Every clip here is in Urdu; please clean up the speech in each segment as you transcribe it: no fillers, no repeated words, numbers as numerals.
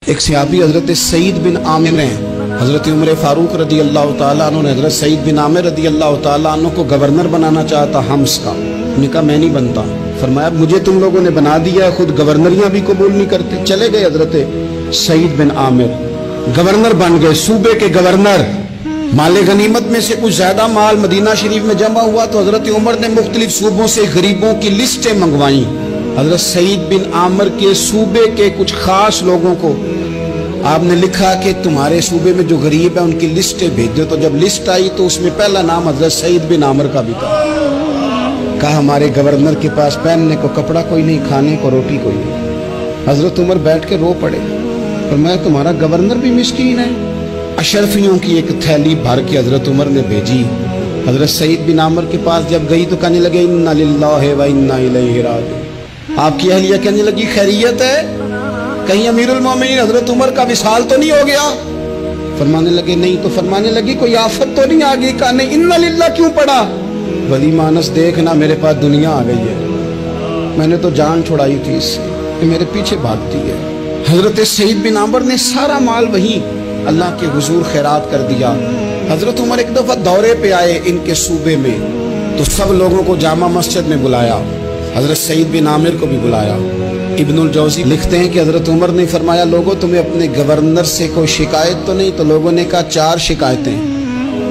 ایک صحابی حضرت سعید بن عامر ہیں، حضرت عمر فاروق رضی اللہ تعالیٰ عنہ نے حضرت سعید بن عامر رضی اللہ تعالیٰ عنہ کو گورنر بنانا چاہتا حمص کا. انہوں نے کہا میں نہیں بنتا. فرمایا مجھے تم لوگوں نے بنا دیا ہے، خود گورنریاں بھی قبول نہیں کرتے. چلے گئے حضرت سعید بن عامر، گورنر بن گئے، صوبے کے گورنر. مال غنیمت میں سے کچھ زیادہ مال مدینہ شریف میں جمع ہوا تو حضرت عمر نے مختلف صوبوں سے غریبوں کی لسٹیں منگوائیں. حضرت سعید بن عامر کے صوبے کے کچھ خاص لوگوں کو آپ نے لکھا کہ تمہارے صوبے میں جو غریب ہیں ان کی لسٹیں بھیج دو. تو جب لسٹ آئی تو اس میں پہلا نام حضرت سعید بن عامر کا بھی تھا. کہا ہمارے گورنر کے پاس پہننے کو کپڑا کوئی نہیں، کھانے کو روٹی کوئی نہیں. حضرت عمر بیٹھ کے رو پڑے. فرمایا تمہارا گورنر بھی مسکین ہے. اشرفیوں کی ایک تھیلی بھر کے حضرت عمر نے بھیجی. حضرت سعید بن عامر کے پاس جب گئی تو کہنے لگے انا للہ و انا الیہ راجعون. آپ کی اہلیہ کہنے لگی خیریت ہے؟ کہیں امیر المومنین حضرت عمر کا وصال تو نہیں ہو گیا؟ فرمانے لگے نہیں. تو فرمانے لگی کوئی آفت تو نہیں آ گئی؟ کہا نہیں. انا للہ کیوں پڑھا؟ ولی مانس دیکھنا میرے پاس دنیا آ گئی ہے، میں نے تو جان چھڑائی تھی اس سے، کہ میرے پیچھے بھاگتی ہے. حضرت سعید بن عامر نے سارا مال وہیں اللہ کے حضور خیرات کر دیا. حضرت عمر ایک دفعہ دورے پہ آئے ان کے صوبے میں تو سب لوگوں کو جامع مسجد میں بلایا، حضرت سعید بن عامر کو بھی بلایا. ابن الجوزی لکھتے ہیں کہ حضرت عمر نے فرمایا لوگوں تمہیں اپنے گورنر سے کوئی شکایت تو نہیں؟ تو لوگوں نے کہا 4 شکایتیں.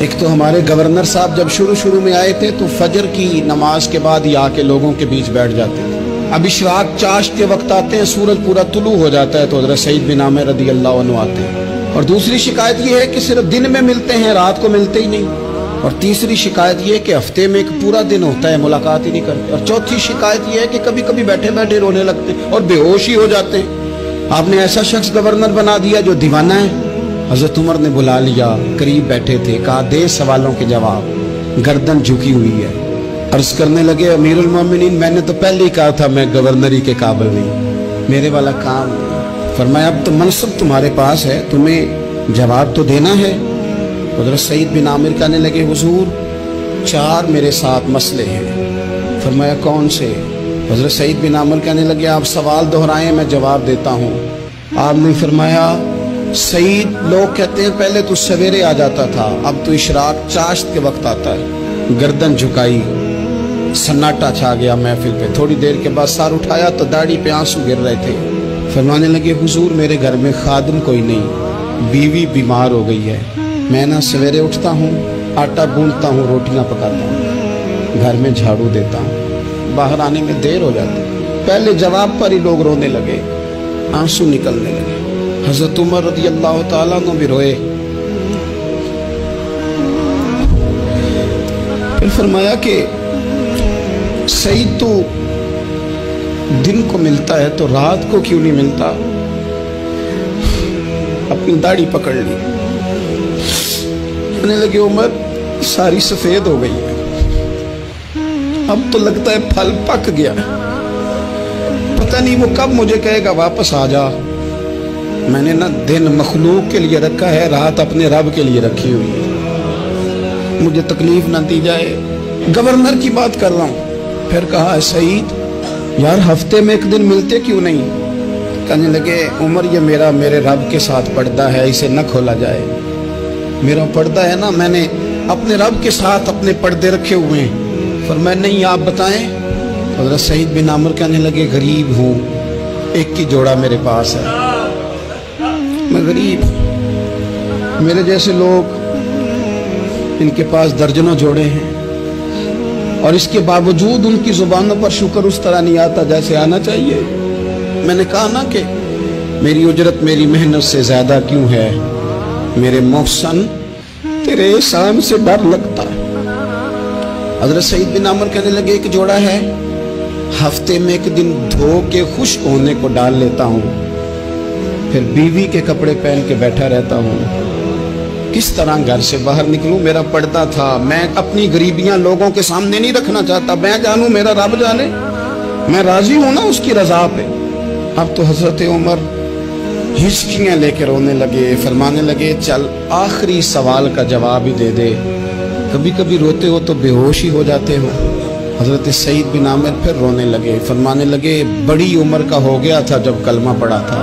ایک تو ہمارے گورنر صاحب جب شروع میں آئے تھے تو فجر کی نماز کے بعد ہی آ کے لوگوں کے بیچ بیٹھ جاتے تھے. اب اشراق چاشت کے وقت آتے ہیں، سورج پورا طلوع ہو جاتا ہے تو حضرت سعید بن عامر رضی اللہ عنہ آتے ہیں. اور دوسری شکایت یہ ہے کہ صرف دن میں ملتے ہیں، رات کو ملتے ہی نہیں. اور تیسری شکایت یہ ہے کہ ہفتے میں ایک پورا دن ہوتا ہے ملاقات ہی نہیں کرتے. اور چوتھی شکایت یہ ہے کہ کبھی کبھی بیٹھے بیٹھے رونے لگتے ہیں اور بے ہوش ہی ہو جاتے ہیں. آپ نے ایسا شخص گورنر بنا دیا جو دیوانہ ہے. حضرت عمر نے بلا لیا، قریب بیٹھے تھے، کہا دے سوالوں کے جواب. گردن جھکی ہوئی ہے. عرض کرنے لگے امیر المومنین میں نے تو پہلے ہی کہا تھا میں گورنری کے قابل نہیں، میرے والا کام نہیں. فرمایا اب تو منصب تمہارے پاس ہے، تمہیں جواب تو دینا ہے. حضرت سعید بن عامر کہنے لگے حضور 4 میرے ساتھ مسئلے ہیں. فرمایا کون سے؟ حضرت سعید بن عامر کہنے لگے آپ سوال دہرائیں میں جواب دیتا ہوں. آپ نے فرمایا سعید لوگ کہتے ہیں پہلے تو سویرے آ جاتا تھا، اب تو اشراق چاشت کے وقت آتا ہے. گردن جھکائی، سناٹا چھا گیا محفل پہ. تھوڑی دیر کے بعد سر اٹھایا تو داڑھی پہ آنسو گر رہے تھے. فرمانے لگے حضور میرے گھر میں خادم کوئی نہیں، بیوی بیمار ہو گئی ہے. میں نہ سویرے اٹھتا ہوں، آٹا گوندتا ہوں، روٹیاں پکاتا ہوں، گھر میں جھاڑو دیتا ہوں، باہر آنے میں دیر ہو جاتی. پہلے جواب پر ہی لوگ رونے لگے، آنسو نکلنے لگے. حضرت عمر رضی اللہ تعالیٰ عنہ بھی روئے. پھر فرمایا کہ سعید تو دن کو ملتا ہے تو رات کو کیوں نہیں ملتا؟ اپنی داڑھی پکڑ لی. کہنے لگے عمر ساری سفید ہو گئی ہے، اب تو لگتا ہے پھل پک گیا، پتہ نہیں وہ کب مجھے کہے گا واپس آ جا. میں نے نہ دن مخلوق کے لیے رکھا ہے، رات اپنے رب کے لیے رکھی ہوئی ہے، مجھے تکلیف نہ دی جائے. گورنر کی بات کر رہا ہوں. پھر کہا سعید یار ہفتے میں ایک دن ملتے کیوں نہیں؟ کہنے لگے عمر یہ میرے رب کے ساتھ پردہ ہے، اسے نہ کھولا جائے. میرا پردہ ہے نا، میں نے اپنے رب کے ساتھ اپنے پردے رکھے ہوئے ہیں. فرمایا نہیں آپ بتائیں. حضرت سعید بن عامر کہنے لگے غریب ہوں، ایک ہی جوڑا میرے پاس ہے، میں غریب ہوں. میرے جیسے لوگ ان کے پاس درجنوں جوڑے ہیں اور اس کے باوجود ان کی زبانوں پر شکر اس طرح نہیں آتا جیسے آنا چاہیے. میں نے کہا نا کہ میری اجرت میری محنت سے زیادہ کیوں ہے، میرے محسن تیرے احسان سے ڈر لگتا ہے. حضرت سعید بن عامر کہنے لگے ایک جوڑا ہے، ہفتے میں ایک دن دھو کے خشک ہونے کو ڈال لیتا ہوں، پھر بیوی کے کپڑے پہن کے بیٹھا رہتا ہوں. کس طرح گھر سے باہر نکلوں؟ میرا پردہ تھا، میں اپنی غریبیاں لوگوں کے سامنے نہیں رکھنا چاہتا. میں جانوں میرا رب جانے، میں راضی ہوں نا اس کی رضا پہ. اب تو حضرت عمر ہچکیاں لے کے رونے لگے. فرمانے لگے چل آخری سوال کا جواب ہی دے دے، کبھی کبھی روتے ہو تو بے ہوش ہی ہو جاتے ہو. حضرت سعید بن عامر پھر رونے لگے. فرمانے لگے بڑی عمر کا ہو گیا تھا جب کلمہ پڑھا تھا،